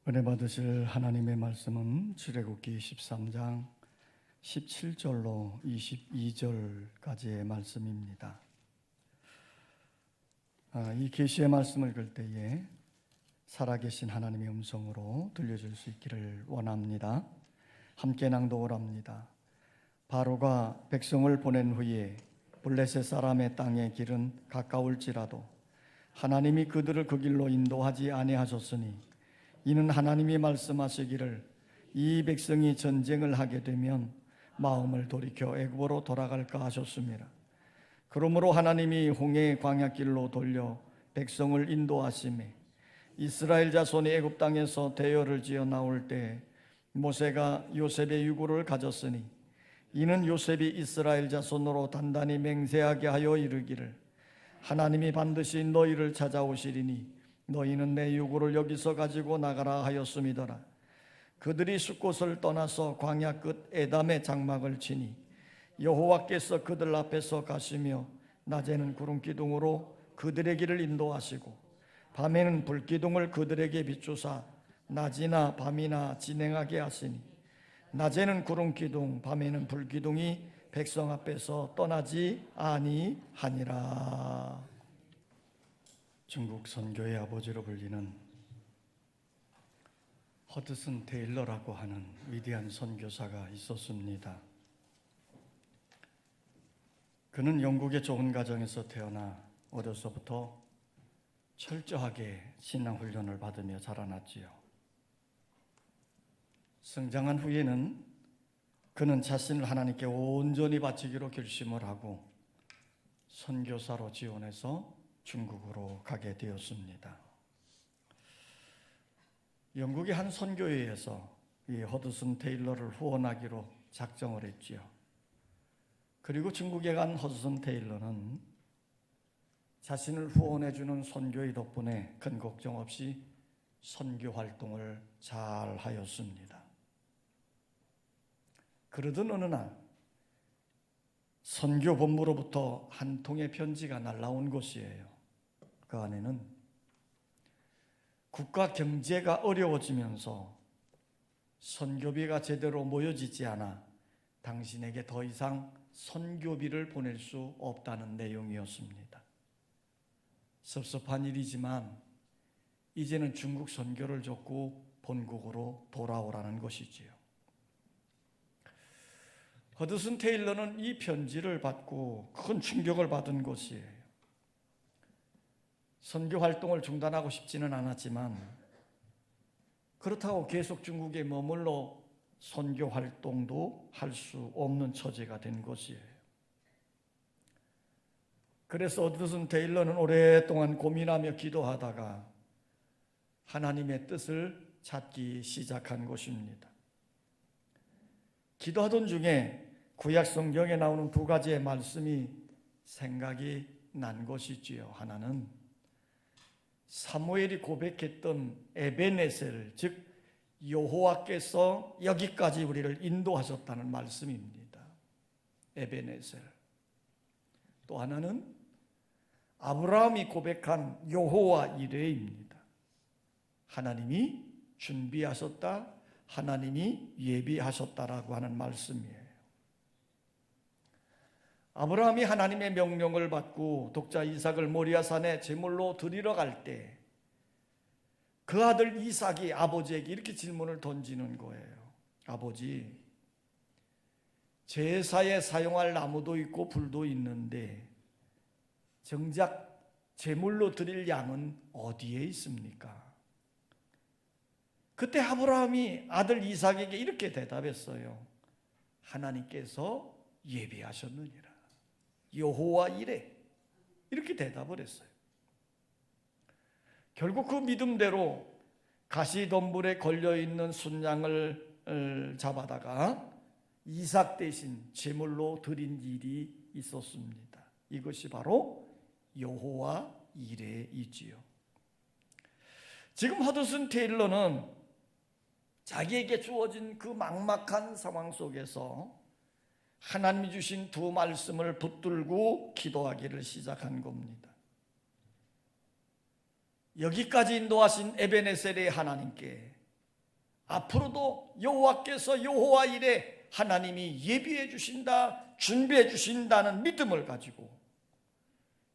은혜 받으실 하나님의 말씀은 출애굽기 13장 17절로 22절까지의 말씀입니다. 이 계시의 말씀을 읽을 때에 살아계신 하나님의 음성으로 들려줄 수 있기를 원합니다. 함께 낭독합니다. 바로가 백성을 보낸 후에 블레셋 사람의 땅의 길은 가까울지라도 하나님이 그들을 그 길로 인도하지 아니하셨으니 이는 하나님이 말씀하시기를 이 백성이 전쟁을 하게 되면 마음을 돌이켜 애굽으로 돌아갈까 하셨습니다. 그러므로 하나님이 홍해 광야길로 돌려 백성을 인도하시매 이스라엘 자손이 애굽 땅에서 대열을 지어 나올 때 모세가 요셉의 유고를 가졌으니 이는 요셉이 이스라엘 자손으로 단단히 맹세하게 하여 이르기를 하나님이 반드시 너희를 찾아오시리니 너희는 내 유고를 여기서 가지고 나가라 하였음이더라. 그들이 숫곳을 떠나서 광야 끝 에담의 장막을 치니 여호와께서 그들 앞에서 가시며 낮에는 구름 기둥으로 그들의 길을 인도하시고 밤에는 불기둥을 그들에게 비추사 낮이나 밤이나 진행하게 하시니 낮에는 구름 기둥 밤에는 불기둥이 백성 앞에서 떠나지 아니하니라. 중국 선교의 아버지로 불리는 허드슨 테일러라고 하는 위대한 선교사가 있었습니다. 그는 영국의 좋은 가정에서 태어나 어려서부터 철저하게 신앙훈련을 받으며 자라났지요. 성장한 후에는 그는 자신을 하나님께 온전히 바치기로 결심을 하고 선교사로 지원해서 중국으로 가게 되었습니다. 영국의 한 선교회에서 이 허드슨 테일러를 후원하기로 작정을 했지요. 그리고 중국에 간 허드슨 테일러는 자신을 후원해주는 선교회 덕분에 큰 걱정 없이 선교 활동을 잘 하였습니다. 그러던 어느 날 선교 본부로부터 한 통의 편지가 날라온 것이에요. 그 안에는 국가 경제가 어려워지면서 선교비가 제대로 모여지지 않아 당신에게 더 이상 선교비를 보낼 수 없다는 내용이었습니다. 섭섭한 일이지만 이제는 중국 선교를 접고 본국으로 돌아오라는 것이지요. 허드슨 테일러는 이 편지를 받고 큰 충격을 받은 것이에요. 선교 활동을 중단하고 싶지는 않았지만 그렇다고 계속 중국에 머물러 선교 활동도 할 수 없는 처지가 된 것이에요. 그래서 허드슨 테일러는 오랫동안 고민하며 기도하다가 하나님의 뜻을 찾기 시작한 것입니다. 기도하던 중에 구약 성경에 나오는 두 가지의 말씀이 생각이 난 것이지요. 하나는 사무엘이 고백했던 에베네셀, 즉 여호와께서 여기까지 우리를 인도하셨다는 말씀입니다. 에베네셀. 또 하나는 아브라함이 고백한 여호와 이레입니다. 하나님이 준비하셨다, 하나님이 예비하셨다라고 하는 말씀이에요. 아브라함이 하나님의 명령을 받고 독자 이삭을 모리아산에 제물로 드리러 갈 때 그 아들 이삭이 아버지에게 이렇게 질문을 던지는 거예요. 아버지, 제사에 사용할 나무도 있고 불도 있는데 정작 제물로 드릴 양은 어디에 있습니까? 그때 아브라함이 아들 이삭에게 이렇게 대답했어요. 하나님께서 예비하셨느니라. 여호와 이레. 이렇게 대답을 했어요. 결국 그 믿음대로 가시덤불에 걸려있는 순양을 잡아다가 이삭 대신 제물로 드린 일이 있었습니다. 이것이 바로 여호와 이레이지요. 지금 허드슨 테일러는 자기에게 주어진 그 막막한 상황 속에서 하나님이 주신 두 말씀을 붙들고 기도하기를 시작한 겁니다. 여기까지 인도하신 에베네셀의 하나님께 앞으로도 여호와께서 여호와 일에 하나님이 예비해 주신다, 준비해 주신다는 믿음을 가지고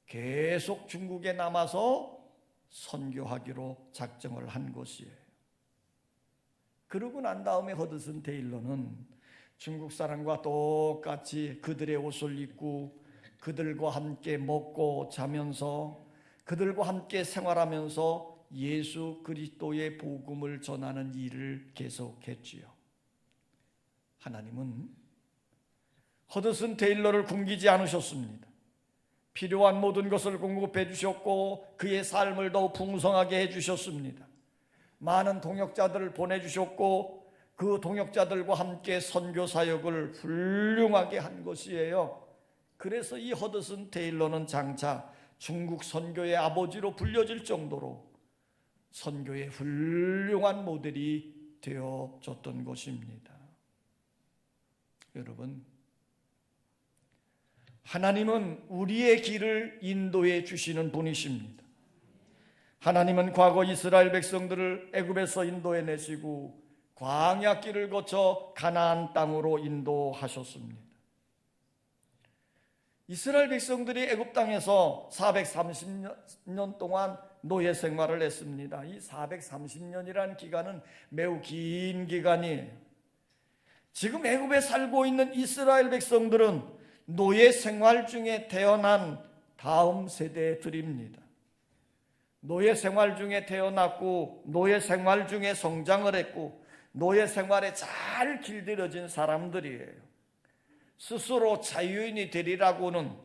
계속 중국에 남아서 선교하기로 작정을 한 것이에요. 그러고 난 다음에 허드슨 테일러는 중국 사람과 똑같이 그들의 옷을 입고 그들과 함께 먹고 자면서 그들과 함께 생활하면서 예수 그리스도의 복음을 전하는 일을 계속했지요. 하나님은 허드슨 테일러를 굶기지 않으셨습니다. 필요한 모든 것을 공급해 주셨고 그의 삶을 더욱 풍성하게 해주셨습니다. 많은 동역자들을 보내주셨고 그 동역자들과 함께 선교 사역을 훌륭하게 한 것이에요. 그래서 이 허드슨 테일러는 장차 중국 선교의 아버지로 불려질 정도로 선교의 훌륭한 모델이 되어졌던 것입니다. 여러분, 하나님은 우리의 길을 인도해 주시는 분이십니다. 하나님은 과거 이스라엘 백성들을 애굽에서 인도해 내시고 광야 길을 거쳐 가나안 땅으로 인도하셨습니다. 이스라엘 백성들이 애굽 땅에서 430년 동안 노예 생활을 했습니다. 이 430년이라는 기간은 매우 긴 기간이에요. 지금 애굽에 살고 있는 이스라엘 백성들은 노예 생활 중에 태어난 다음 세대들입니다. 노예 생활 중에 태어났고 노예 생활 중에 성장을 했고 노예 생활에 잘 길들여진 사람들이에요. 스스로 자유인이 되리라고는,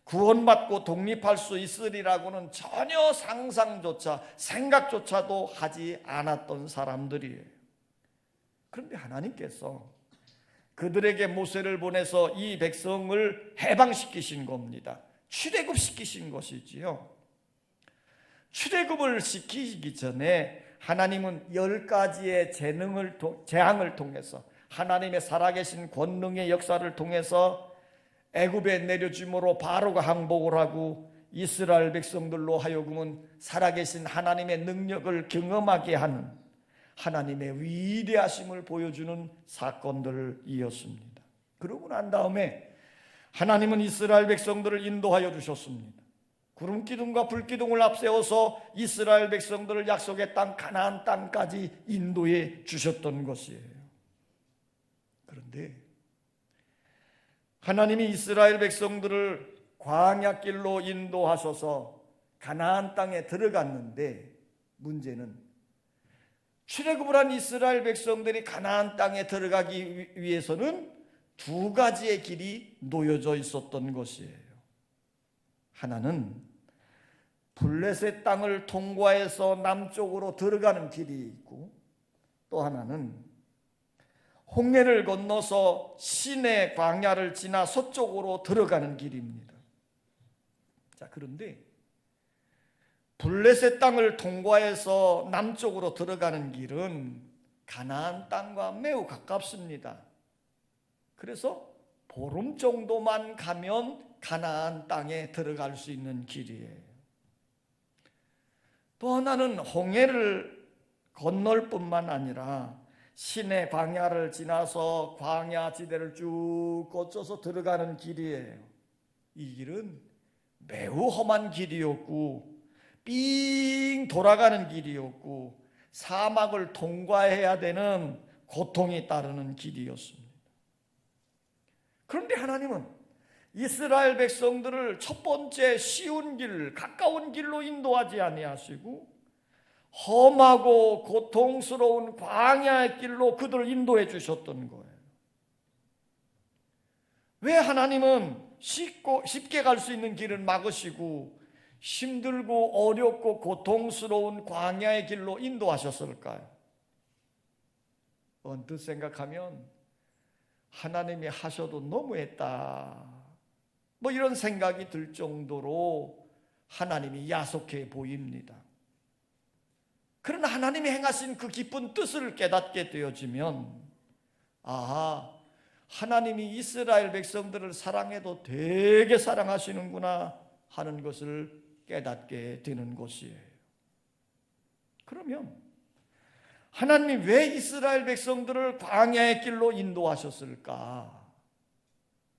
구원받고 독립할 수 있으리라고는 전혀 상상조차 생각조차도 하지 않았던 사람들이에요. 그런데 하나님께서 그들에게 모세를 보내서 이 백성을 해방시키신 겁니다. 출애굽시키신 것이지요. 출애굽을 시키기 전에 하나님은 10가지의 재앙을 통해서 하나님의 살아계신 권능의 역사를 통해서 애굽에 내려줌으로 바로가 항복을 하고 이스라엘 백성들로 하여금은 살아계신 하나님의 능력을 경험하게 하는 하나님의 위대하심을 보여주는 사건들이었습니다. 그러고 난 다음에 하나님은 이스라엘 백성들을 인도하여 주셨습니다. 구름 기둥과 불 기둥을 앞세워서 이스라엘 백성들을 약속의 땅 가나안 땅까지 인도해 주셨던 것이에요. 그런데 하나님이 이스라엘 백성들을 광야길로 인도하셔서 가나안 땅에 들어갔는데 문제는 출애굽을 한 이스라엘 백성들이 가나안 땅에 들어가기 위해서는 2가지의 길이 놓여져 있었던 것이에요. 하나는 블레셋 땅을 통과해서 남쪽으로 들어가는 길이 있고 또 하나는 홍해를 건너서 시내 광야를 지나 서쪽으로 들어가는 길입니다. 자, 그런데 블레셋 땅을 통과해서 남쪽으로 들어가는 길은 가나안 땅과 매우 가깝습니다. 그래서 보름 정도만 가면 가나안 땅에 들어갈 수 있는 길이에요. 또 하나는 홍해를 건널 뿐만 아니라 시내 광야를 지나서 광야 지대를 쭉 거쳐서 들어가는 길이에요. 이 길은 매우 험한 길이었고 삥 돌아가는 길이었고 사막을 통과해야 되는 고통이 따르는 길이었습니다. 그런데 하나님은 이스라엘 백성들을 첫 번째 쉬운 길, 가까운 길로 인도하지 아니하시고 험하고 고통스러운 광야의 길로 그들을 인도해 주셨던 거예요. 왜 하나님은 쉽게 갈 수 있는 길을 막으시고 힘들고 어렵고 고통스러운 광야의 길로 인도하셨을까요? 언뜻 생각하면 하나님이 하셔도 너무했다, 뭐 이런 생각이 들 정도로 하나님이 야속해 보입니다. 그러나 하나님이 행하신 그 깊은 뜻을 깨닫게 되어지면 아하, 하나님이 이스라엘 백성들을 사랑해도 되게 사랑하시는구나 하는 것을 깨닫게 되는 것이에요. 그러면 하나님이 왜 이스라엘 백성들을 광야의 길로 인도하셨을까?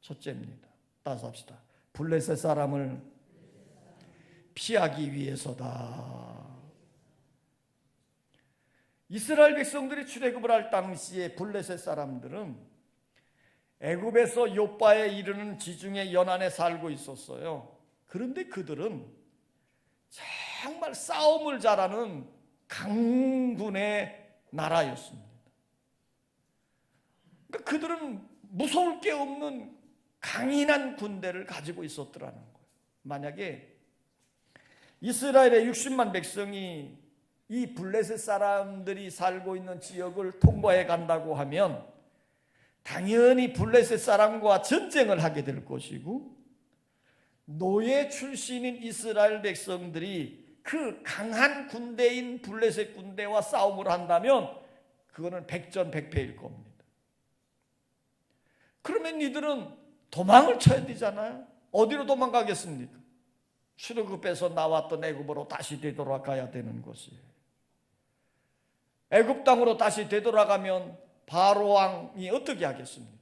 첫째입니다. 따라서 합시다. 블레셋 사람을 피하기 위해서다. 이스라엘 백성들이 출애굽을 할 당시에 블레셋 사람들은 애굽에서 요바에 이르는 지중해 연안에 살고 있었어요. 그런데 그들은 정말 싸움을 잘하는 강군의 나라였습니다. 그러니까 그들은 무서울 게 없는 강인한 군대를 가지고 있었더라는 거예요. 만약에 이스라엘의 60만 백성이 이 블레셋 사람들이 살고 있는 지역을 통과해 간다고 하면 당연히 블레셋 사람과 전쟁을 하게 될 것이고, 노예 출신인 이스라엘 백성들이 그 강한 군대인 블레셋 군대와 싸움을 한다면 그거는 백전백패일 겁니다. 그러면 이들은 도망을 쳐야 되잖아요. 어디로 도망가겠습니까? 출애굽에서 나왔던 애굽으로 다시 되돌아가야 되는 것이에요. 애굽 땅으로 다시 되돌아가면 바로 왕이 어떻게 하겠습니까?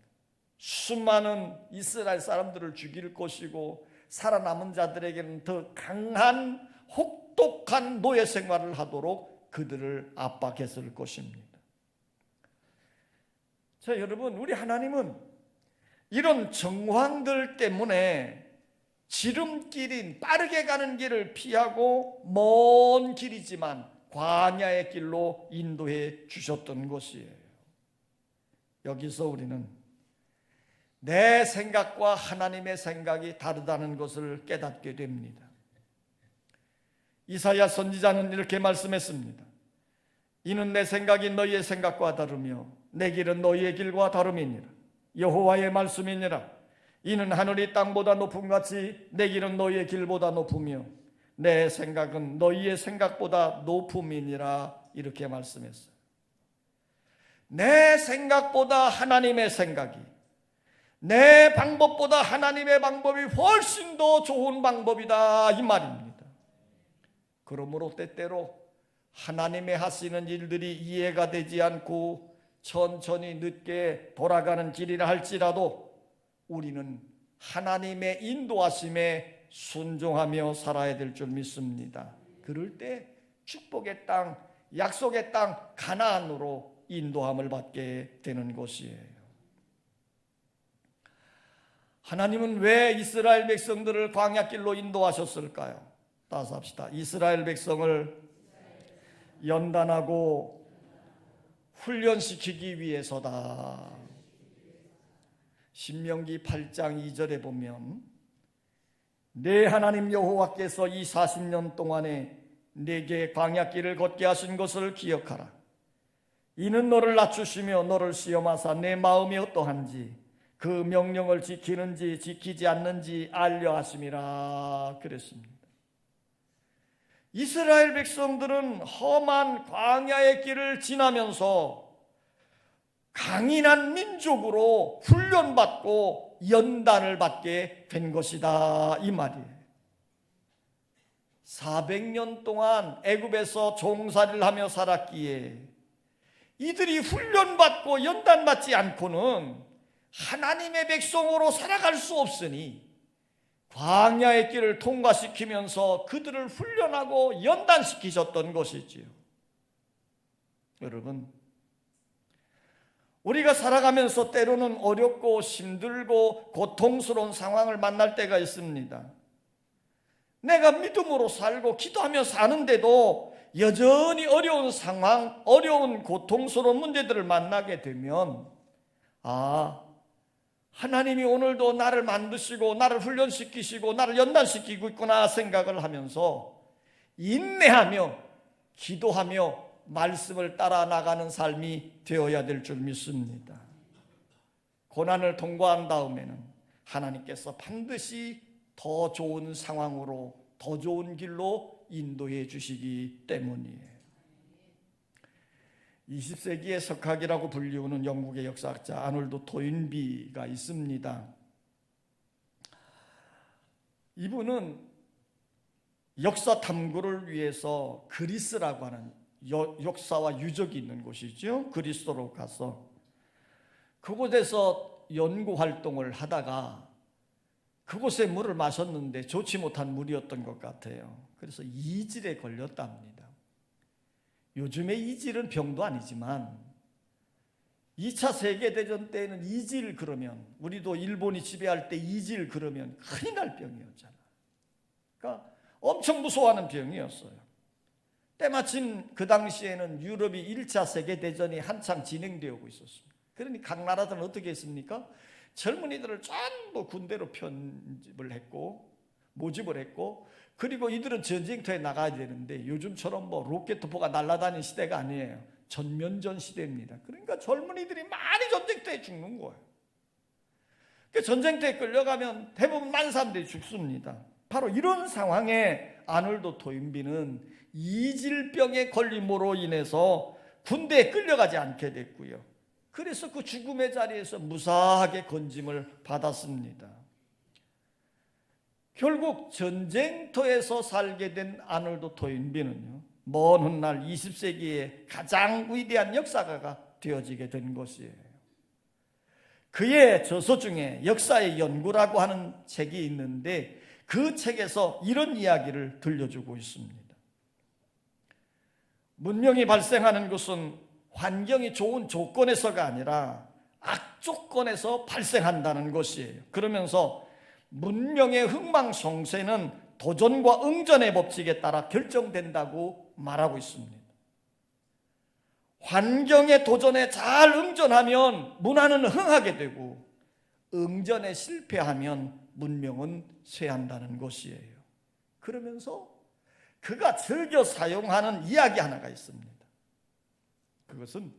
수많은 이스라엘 사람들을 죽일 것이고 살아남은 자들에게는 더 강한 혹독한 노예 생활을 하도록 그들을 압박했을 것입니다. 자, 여러분, 우리 하나님은 이런 정황들 때문에 지름길인 빠르게 가는 길을 피하고 먼 길이지만 광야의 길로 인도해 주셨던 것이에요. 여기서 우리는 내 생각과 하나님의 생각이 다르다는 것을 깨닫게 됩니다. 이사야 선지자는 이렇게 말씀했습니다. 이는 내 생각이 너희의 생각과 다르며 내 길은 너희의 길과 다름이니라. 여호와의 말씀이니라. 이는 하늘이 땅보다 높음 같이 내 길은 너희의 길보다 높으며 내 생각은 너희의 생각보다 높음이니라. 이렇게 말씀했어요. 내 생각보다 하나님의 생각이, 내 방법보다 하나님의 방법이 훨씬 더 좋은 방법이다, 이 말입니다. 그러므로 때때로 하나님의 하시는 일들이 이해가 되지 않고 천천히 늦게 돌아가는 길이라 할지라도 우리는 하나님의 인도하심에 순종하며 살아야 될 줄 믿습니다. 그럴 때 축복의 땅, 약속의 땅 가나안으로 인도함을 받게 되는 것이에요. 하나님은 왜 이스라엘 백성들을 광야길로 인도하셨을까요? 따라서 합시다. 이스라엘 백성을 연단하고 훈련시키기 위해서다. 신명기 8장 2절에 보면 내 하나님 여호와께서 이 40년 동안에 내게 광야길을 걷게 하신 것을 기억하라. 이는 너를 낮추시며 너를 시험하사 내 마음이 어떠한지 그 명령을 지키는지 지키지 않는지 알려 하심이라 그랬습니다. 이스라엘 백성들은 험한 광야의 길을 지나면서 강인한 민족으로 훈련받고 연단을 받게 된 것이다, 이 말이에요. 400년 동안 애굽에서 종살이를 하며 살았기에 이들이 훈련받고 연단받지 않고는 하나님의 백성으로 살아갈 수 없으니 광야의 길을 통과시키면서 그들을 훈련하고 연단시키셨던 것이지요. 여러분, 우리가 살아가면서 때로는 어렵고 힘들고 고통스러운 상황을 만날 때가 있습니다. 내가 믿음으로 살고 기도하며 사는데도 여전히 어려운 상황, 어려운 고통스러운 문제들을 만나게 되면 하나님이 오늘도 나를 만드시고 나를 훈련시키시고 나를 연단시키고 있구나 생각을 하면서 인내하며 기도하며 말씀을 따라 나가는 삶이 되어야 될 줄 믿습니다. 고난을 통과한 다음에는 하나님께서 반드시 더 좋은 상황으로 더 좋은 길로 인도해 주시기 때문이에요. 20세기의 석학이라고 불리우는 영국의 역사학자 아놀드 토인비가 있습니다. 이분은 역사 탐구를 위해서 그리스라고 하는 역사와 유적이 있는 곳이죠. 그리스도로 가서 그곳에서 연구 활동을 하다가 그곳의 물을 마셨는데 좋지 못한 물이었던 것 같아요. 그래서 이질에 걸렸답니다. 요즘의 이질은 병도 아니지만 2차 세계대전 때는 이질 그러면, 우리도 일본이 지배할 때 이질 그러면 큰일 날 병이었잖아. 그러니까 엄청 무서워하는 병이었어요. 때마침 그 당시에는 유럽이 1차 세계대전이 한창 진행되고 있었습니다. 그러니 각 나라들은 어떻게 했습니까? 젊은이들을 전부 군대로 편집을 했고 모집을 했고, 그리고 이들은 전쟁터에 나가야 되는데 요즘처럼 뭐 로켓포가 날아다니는 시대가 아니에요. 전면전 시대입니다. 그러니까 젊은이들이 많이 전쟁터에 죽는 거예요. 전쟁터에 끌려가면 대부분 많은 사람들이 죽습니다. 바로 이런 상황에 아놀드 토인비는 이질병에 걸림으로 인해서 군대에 끌려가지 않게 됐고요. 그래서 그 죽음의 자리에서 무사하게 건짐을 받았습니다. 결국 전쟁터에서 살게 된 아놀드 토인비는요, 먼 훗날 20세기의 가장 위대한 역사가가 되어지게 된 것이에요. 그의 저서 중에 역사의 연구라고 하는 책이 있는데 그 책에서 이런 이야기를 들려주고 있습니다. 문명이 발생하는 것은 환경이 좋은 조건에서가 아니라 악조건에서 발생한다는 것이에요. 그러면서 문명의 흥망성쇠는 도전과 응전의 법칙에 따라 결정된다고 말하고 있습니다. 환경의 도전에 잘 응전하면 문화는 흥하게 되고, 응전에 실패하면 문명은 쇠한다는 것이에요. 그러면서 그가 즐겨 사용하는 이야기 하나가 있습니다. 그것은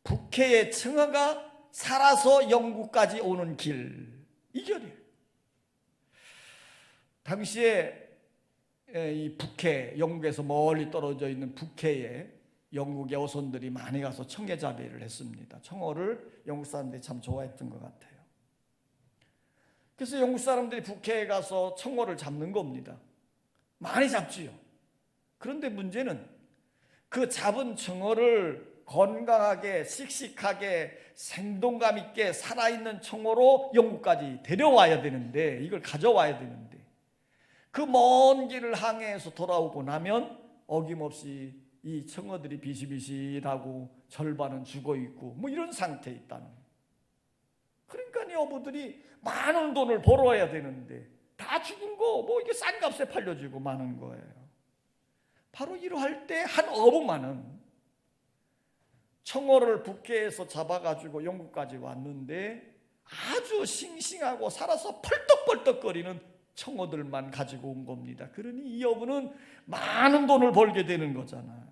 북해의 청어가 살아서 영국까지 오는 길, 이 결이에요. 당시에 이 북해, 영국에서 멀리 떨어져 있는 북해에 영국의 어선들이 많이 가서 청어 잡이를 했습니다. 청어를 영국 사람들이 참 좋아했던 것 같아요. 그래서 영국 사람들이 북해에 가서 청어를 잡는 겁니다. 많이 잡지요. 그런데 문제는 그 잡은 청어를 건강하게, 씩씩하게, 생동감 있게 살아있는 청어로 영국까지 데려와야 되는데, 이걸 가져와야 되는데, 그 먼 길을 항해해서 돌아오고 나면 어김없이 이 청어들이 비실비실하고 절반은 죽어있고 뭐 이런 상태에 있다는 거예요. 그러니까 이 어부들이 많은 돈을 벌어야 되는데 다 죽은 거 뭐 이게 싼 값에 팔려주고 마는 거예요. 바로 이러할 때 한 어부만은 청어를 북해에서 잡아가지고 영국까지 왔는데 아주 싱싱하고 살아서 펄떡펄떡거리는 청어들만 가지고 온 겁니다. 그러니 이 어부는 많은 돈을 벌게 되는 거잖아요.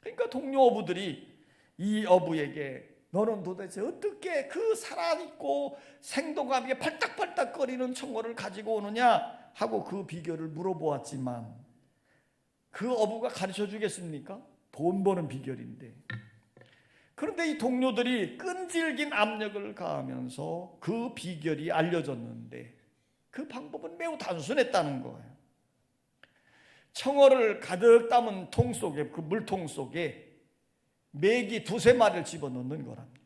그러니까 동료 어부들이 이 어부에게 너는 도대체 어떻게 그 살아있고 생동감 있게 팔딱팔딱거리는 청어를 가지고 오느냐 하고 그 비결을 물어보았지만 그 어부가 가르쳐 주겠습니까? 돈 버는 비결인데. 그런데 이 동료들이 끈질긴 압력을 가하면서 그 비결이 알려졌는데 그 방법은 매우 단순했다는 거예요. 청어를 가득 담은 통 속에, 그 물통 속에 메기 2-3마리를 집어넣는 거랍니다.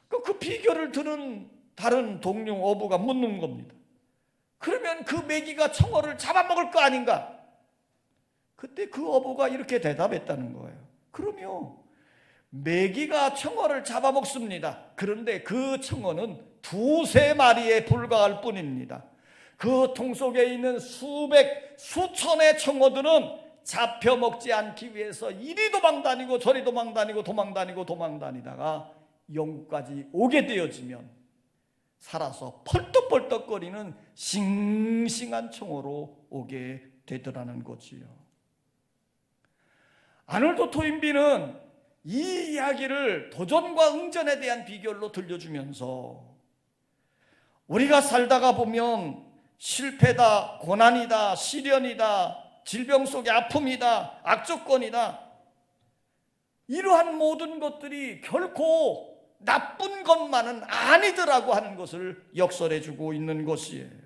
그 비결을 들은 다른 동료 어부가 묻는 겁니다. 그러면 그 메기가 청어를 잡아먹을 거 아닌가? 그때 그 어부가 이렇게 대답했다는 거예요. 그러면 메기가 청어를 잡아먹습니다. 그런데 그 청어는 2-3마리에 불과할 뿐입니다. 그 통 속에 있는 수백, 수천의 청어들은 잡혀먹지 않기 위해서 이리 도망다니고 저리 도망다니다가 영국까지 오게 되어지면 살아서 펄떡펄떡거리는 싱싱한 청어로 오게 되더라는 거지요. 아놀드 토인비는 이 이야기를 도전과 응전에 대한 비결로 들려주면서 우리가 살다가 보면 실패다, 고난이다, 시련이다, 질병 속의 아픔이다, 악조건이다, 이러한 모든 것들이 결코 나쁜 것만은 아니더라고 하는 것을 역설해 주고 있는 것이에요.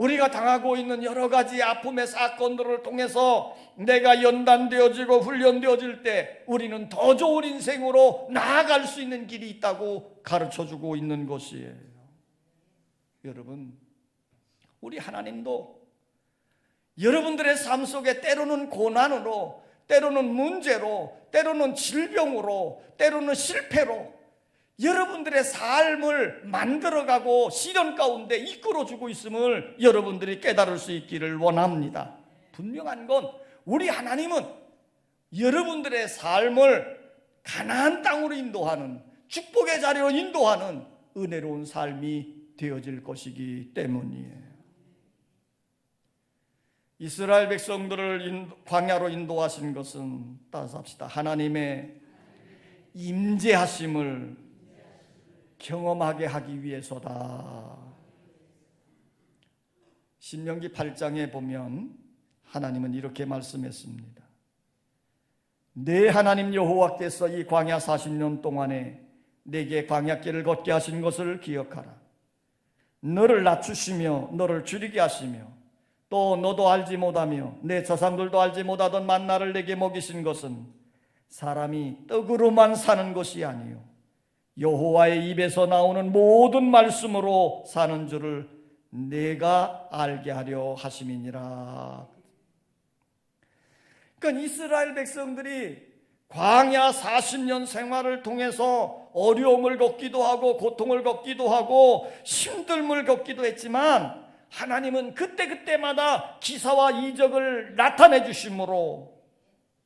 우리가 당하고 있는 여러 가지 아픔의 사건들을 통해서 내가 연단되어지고 훈련되어질 때 우리는 더 좋은 인생으로 나아갈 수 있는 길이 있다고 가르쳐주고 있는 것이에요. 여러분, 우리 하나님도 여러분들의 삶 속에 때로는 고난으로, 때로는 문제로, 때로는 질병으로, 때로는 실패로 여러분들의 삶을 만들어가고 시련 가운데 이끌어주고 있음을 여러분들이 깨달을 수 있기를 원합니다. 분명한 건 우리 하나님은 여러분들의 삶을 가나안 땅으로 인도하는, 축복의 자리로 인도하는 은혜로운 삶이 되어질 것이기 때문이에요. 이스라엘 백성들을 광야로 인도하신 것은 따라합시다. 하나님의 임재하심을 경험하게 하기 위해서다. 신명기 8장에 보면 하나님은 이렇게 말씀했습니다. 내 하나님 여호와께서 이 광야 40년 동안에 내게 광야길을 걷게 하신 것을 기억하라. 너를 낮추시며 너를 줄이게 하시며 또 너도 알지 못하며 내 조상들도 알지 못하던 만나를 내게 먹이신 것은 사람이 떡으로만 사는 것이 아니요 여호와의 입에서 나오는 모든 말씀으로 사는 줄을 내가 알게 하려 하심이니라. 그러니까 이스라엘 백성들이 광야 40년 생활을 통해서 어려움을 겪기도 하고 고통을 겪기도 하고 힘듦을 겪기도 했지만 하나님은 그때그때마다 기사와 이적을 나타내 주심으로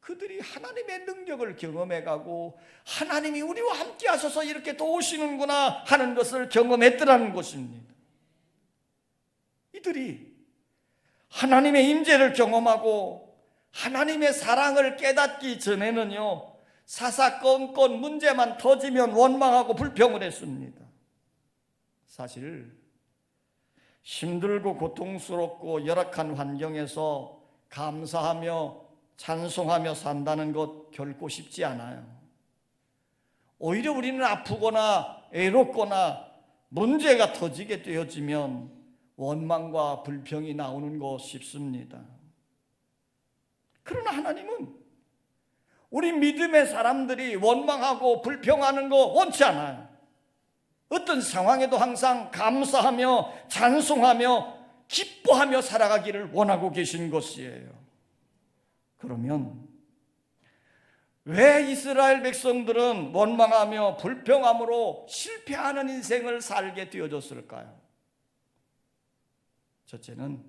그들이 하나님의 능력을 경험해가고 하나님이 우리와 함께 하셔서 이렇게 도우시는구나 하는 것을 경험했더라는 것입니다. 이들이 하나님의 임재를 경험하고 하나님의 사랑을 깨닫기 전에는요, 사사건건 문제만 터지면 원망하고 불평을 했습니다. 사실 힘들고 고통스럽고 열악한 환경에서 감사하며 찬송하며 산다는 것 결코 쉽지 않아요. 오히려 우리는 아프거나 애롭거나 문제가 터지게 되어지면 원망과 불평이 나오는 것 쉽습니다. 그러나 하나님은 우리 믿음의 사람들이 원망하고 불평하는 거 원치 않아요. 어떤 상황에도 항상 감사하며 찬송하며 기뻐하며 살아가기를 원하고 계신 것이에요. 그러면 왜 이스라엘 백성들은 원망하며 불평함으로 실패하는 인생을 살게 되어졌을까요? 첫째는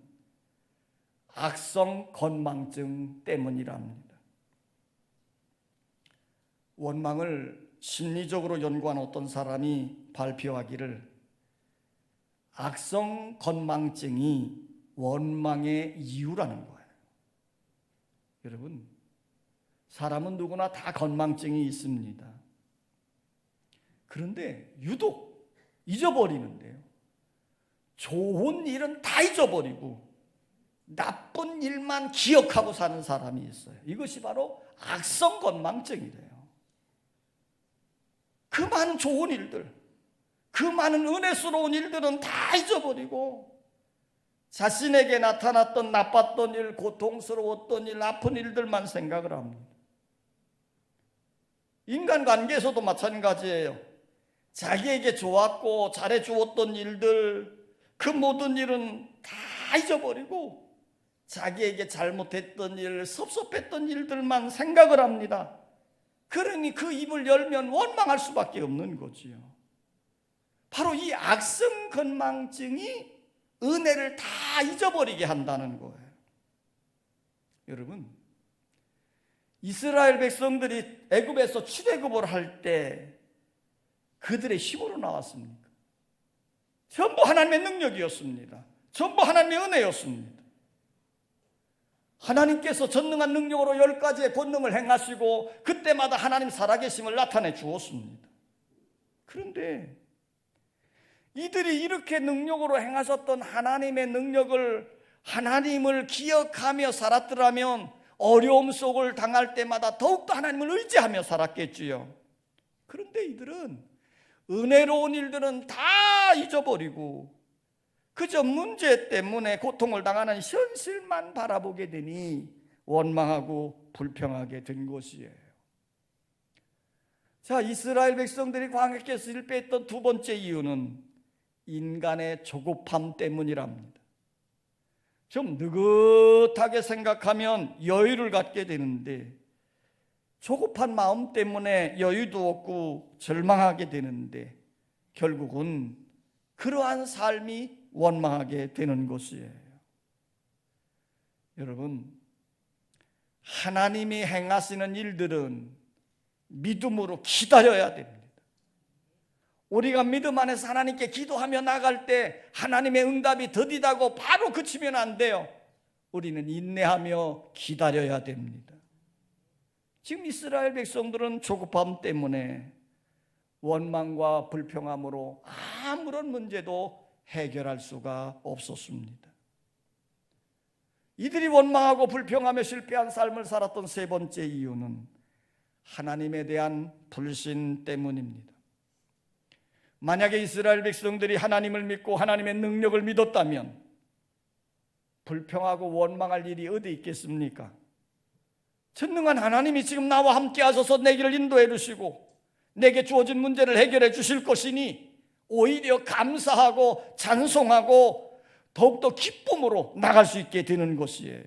악성 건망증 때문이랍니다. 원망을 심리적으로 연구한 어떤 사람이 발표하기를 악성 건망증이 원망의 이유라는 거예요. 여러분, 사람은 누구나 다 건망증이 있습니다. 그런데 유독 잊어버리는데요, 좋은 일은 다 잊어버리고 나쁜 일만 기억하고 사는 사람이 있어요. 이것이 바로 악성 건망증이래요. 그 많은 좋은 일들, 그 많은 은혜스러운 일들은 다 잊어버리고 자신에게 나타났던 나빴던 일, 고통스러웠던 일, 아픈 일들만 생각을 합니다. 인간관계에서도 마찬가지예요. 자기에게 좋았고 잘해주었던 일들, 그 모든 일은 다 잊어버리고 자기에게 잘못했던 일, 섭섭했던 일들만 생각을 합니다. 그러니 그 입을 열면 원망할 수밖에 없는 거지요. 바로 이 악성 건망증이 은혜를 다 잊어버리게 한다는 거예요. 여러분, 이스라엘 백성들이 애굽에서 출애굽을 할 때 그들의 힘으로 나왔습니까? 전부 하나님의 능력이었습니다. 전부 하나님의 은혜였습니다. 하나님께서 전능한 능력으로 10가지의 권능을 행하시고 그때마다 하나님 살아계심을 나타내 주었습니다. 그런데 이들이 이렇게 능력으로 행하셨던 하나님의 능력을, 하나님을 기억하며 살았더라면 어려움 속을 당할 때마다 더욱더 하나님을 의지하며 살았겠지요. 그런데 이들은 은혜로운 일들은 다 잊어버리고 그저 문제 때문에 고통을 당하는 현실만 바라보게 되니 원망하고 불평하게 된 것이에요. 자, 이스라엘 백성들이 광야길에서 실패했던 두 번째 이유는 인간의 조급함 때문이랍니다. 좀 느긋하게 생각하면 여유를 갖게 되는데 조급한 마음 때문에 여유도 없고 절망하게 되는데 결국은 그러한 삶이 원망하게 되는 것이에요. 여러분, 하나님이 행하시는 일들은 믿음으로 기다려야 됩니다. 우리가 믿음 안에서 하나님께 기도하며 나갈 때 하나님의 응답이 더디다고 바로 그치면 안 돼요. 우리는 인내하며 기다려야 됩니다. 지금 이스라엘 백성들은 조급함 때문에 원망과 불평함으로 아무런 문제도 해결할 수가 없었습니다. 이들이 원망하고 불평하며 실패한 삶을 살았던 세 번째 이유는 하나님에 대한 불신 때문입니다. 만약에 이스라엘 백성들이 하나님을 믿고 하나님의 능력을 믿었다면 불평하고 원망할 일이 어디 있겠습니까? 전능한 하나님이 지금 나와 함께 하셔서 내 길을 인도해 주시고 내게 주어진 문제를 해결해 주실 것이니 오히려 감사하고 찬송하고 더욱더 기쁨으로 나갈 수 있게 되는 것이에요.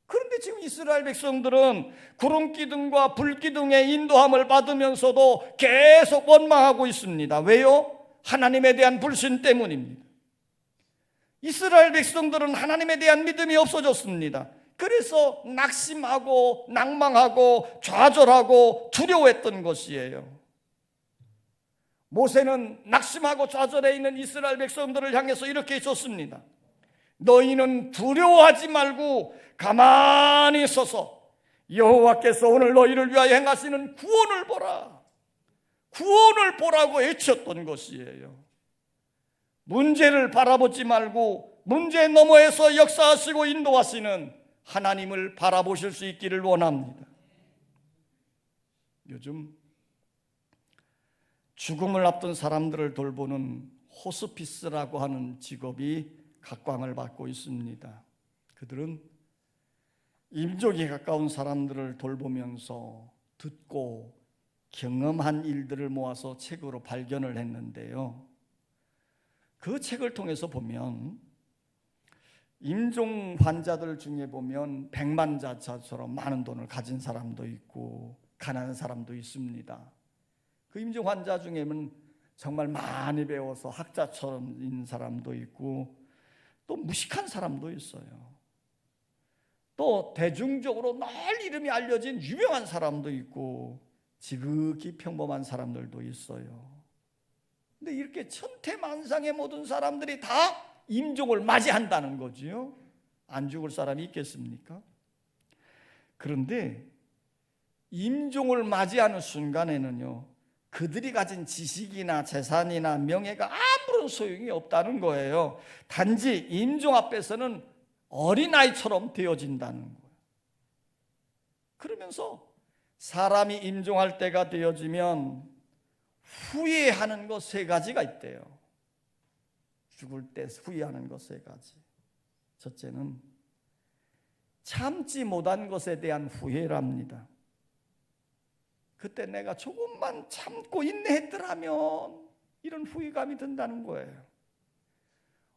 그런데 지금 이스라엘 백성들은 구름기둥과 불기둥의 인도함을 받으면서도 계속 원망하고 있습니다. 왜요? 하나님에 대한 불신 때문입니다. 이스라엘 백성들은 하나님에 대한 믿음이 없어졌습니다. 그래서 낙심하고 낭망하고 좌절하고 두려워했던 것이에요. 모세는 낙심하고 좌절해 있는 이스라엘 백성들을 향해서 이렇게 했었습니다. 너희는 두려워하지 말고 가만히 서서 여호와께서 오늘 너희를 위하여 행하시는 구원을 보라. 구원을 보라고 외쳤던 것이에요. 문제를 바라보지 말고 문제 너머에서 역사하시고 인도하시는 하나님을 바라보실 수 있기를 원합니다. 요즘 죽음을 앞둔 사람들을 돌보는 호스피스라고 하는 직업이 각광을 받고 있습니다. 그들은 임종에 가까운 사람들을 돌보면서 듣고 경험한 일들을 모아서 책으로 발견을 했는데요. 그 책을 통해서 보면 임종 환자들 중에 보면 백만자처럼 많은 돈을 가진 사람도 있고 가난한 사람도 있습니다. 그 임종 환자 중에는 정말 많이 배워서 학자처럼 있는 사람도 있고 또 무식한 사람도 있어요. 또 대중적으로 널 이름이 알려진 유명한 사람도 있고 지극히 평범한 사람들도 있어요. 근데 이렇게 천태만상의 모든 사람들이 다 임종을 맞이한다는 거지요. 안 죽을 사람이 있겠습니까? 그런데 임종을 맞이하는 순간에는요, 그들이 가진 지식이나 재산이나 명예가 아무런 소용이 없다는 거예요. 단지 임종 앞에서는 어린아이처럼 되어진다는 거예요. 그러면서 사람이 임종할 때가 되어지면 후회하는 것 세 가지가 있대요. 죽을 때 후회하는 것 세 가지. 첫째는 참지 못한 것에 대한 후회랍니다. 그때 내가 조금만 참고 인내했더라면 이런 후회감이 든다는 거예요.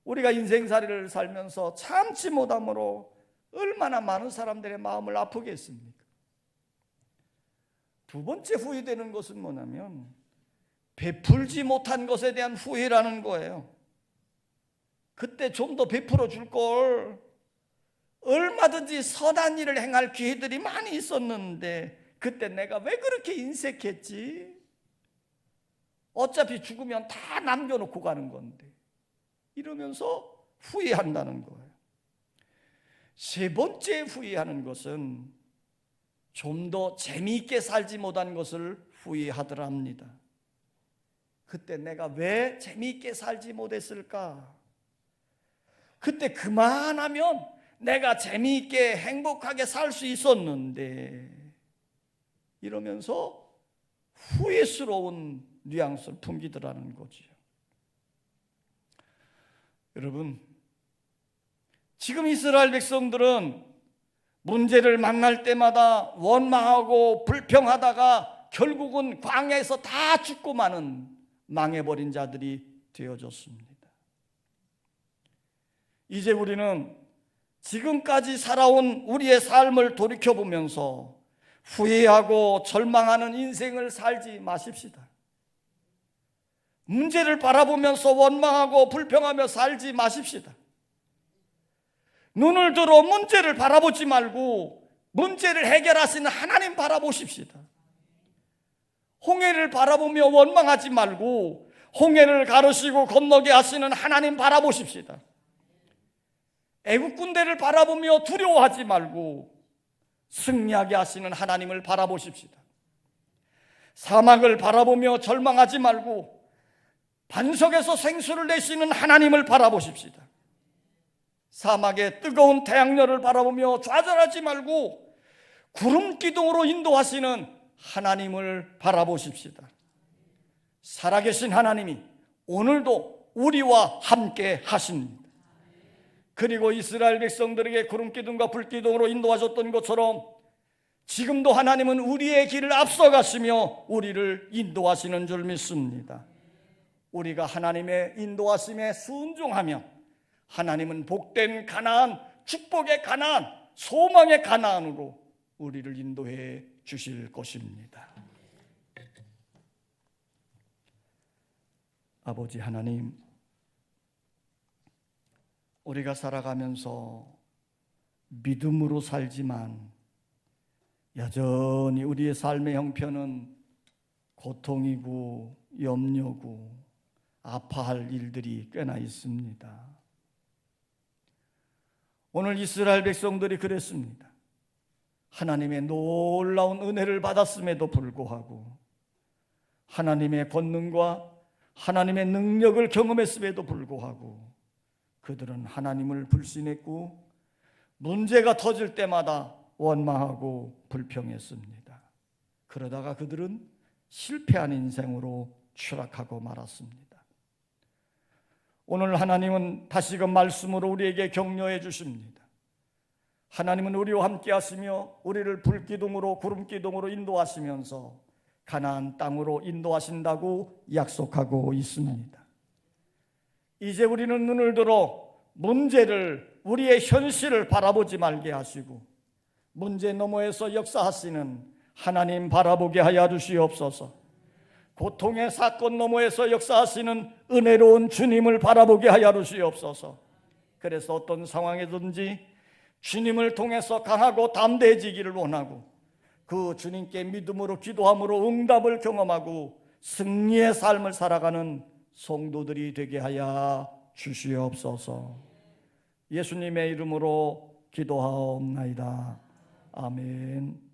우리가 인생살이를 살면서 참지 못함으로 얼마나 많은 사람들의 마음을 아프게 했습니까? 두 번째 후회되는 것은 뭐냐면 베풀지 못한 것에 대한 후회라는 거예요. 그때 좀 더 베풀어 줄 걸. 얼마든지 선한 일을 행할 기회들이 많이 있었는데 그때 내가 왜 그렇게 인색했지? 어차피 죽으면 다 남겨놓고 가는 건데. 이러면서 후회한다는 거예요. 세 번째 후회하는 것은 좀 더 재미있게 살지 못한 것을 후회하더랍니다. 그때 내가 왜 재미있게 살지 못했을까? 그때 그만하면 내가 재미있게 행복하게 살 수 있었는데, 이러면서 후회스러운 뉘앙스를 풍기더라는 거죠. 여러분, 지금 이스라엘 백성들은 문제를 만날 때마다 원망하고 불평하다가 결국은 광야에서 다 죽고 마는 망해버린 자들이 되어졌습니다. 이제 우리는 지금까지 살아온 우리의 삶을 돌이켜보면서 후회하고 절망하는 인생을 살지 마십시다. 문제를 바라보면서 원망하고 불평하며 살지 마십시다. 눈을 들어 문제를 바라보지 말고 문제를 해결하시는 하나님 바라보십시다. 홍해를 바라보며 원망하지 말고 홍해를 가르시고 건너게 하시는 하나님 바라보십시다. 애국 군대를 바라보며 두려워하지 말고 승리하게 하시는 하나님을 바라보십시다. 사막을 바라보며 절망하지 말고 반석에서 생수를 내시는 하나님을 바라보십시다. 사막의 뜨거운 태양열을 바라보며 좌절하지 말고 구름 기둥으로 인도하시는 하나님을 바라보십시다. 살아계신 하나님이 오늘도 우리와 함께 하십니다. 그리고 이스라엘 백성들에게 구름 기둥과 불 기둥으로 인도하셨던 것처럼 지금도 하나님은 우리의 길을 앞서가시며 우리를 인도하시는 줄 믿습니다. 우리가 하나님의 인도하심에 순종하며 하나님은 복된 가나안, 축복의 가나안, 소망의 가나안으로 우리를 인도해 주실 것입니다. 아버지 하나님, 우리가 살아가면서 믿음으로 살지만 여전히 우리의 삶의 형편은 고통이고 염려고 아파할 일들이 꽤나 있습니다. 오늘 이스라엘 백성들이 그랬습니다. 하나님의 놀라운 은혜를 받았음에도 불구하고 하나님의 권능과 하나님의 능력을 경험했음에도 불구하고 그들은 하나님을 불신했고 문제가 터질 때마다 원망하고 불평했습니다. 그러다가 그들은 실패한 인생으로 추락하고 말았습니다. 오늘 하나님은 다시금 말씀으로 우리에게 격려해 주십니다. 하나님은 우리와 함께 하시며 우리를 불기둥으로 구름기둥으로 인도하시면서 가나안 땅으로 인도하신다고 약속하고 있습니다. 이제 우리는 눈을 들어 문제를, 우리의 현실을 바라보지 말게 하시고 문제 너머에서 역사하시는 하나님 바라보게 하여 주시옵소서. 고통의 사건 너머에서 역사하시는 은혜로운 주님을 바라보게 하여 주시옵소서. 그래서 어떤 상황이든지 주님을 통해서 강하고 담대해지기를 원하고 그 주님께 믿음으로 기도함으로 응답을 경험하고 승리의 삶을 살아가는 성도들이 되게 하여 주시옵소서. 예수님의 이름으로 기도하옵나이다. 아멘.